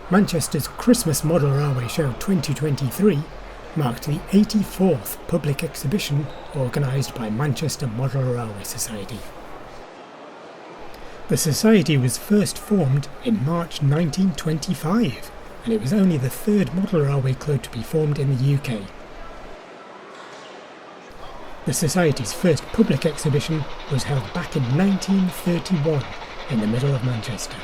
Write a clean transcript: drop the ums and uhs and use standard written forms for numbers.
Manchester's Christmas Model Railway Show 2023 marked the 84th public exhibition organised by Manchester Model Railway Society. The society was first formed in March 1925, and it was only the third model railway club to be formed in the UK. The Society's first public exhibition was held back in 1931 in the middle of Manchester.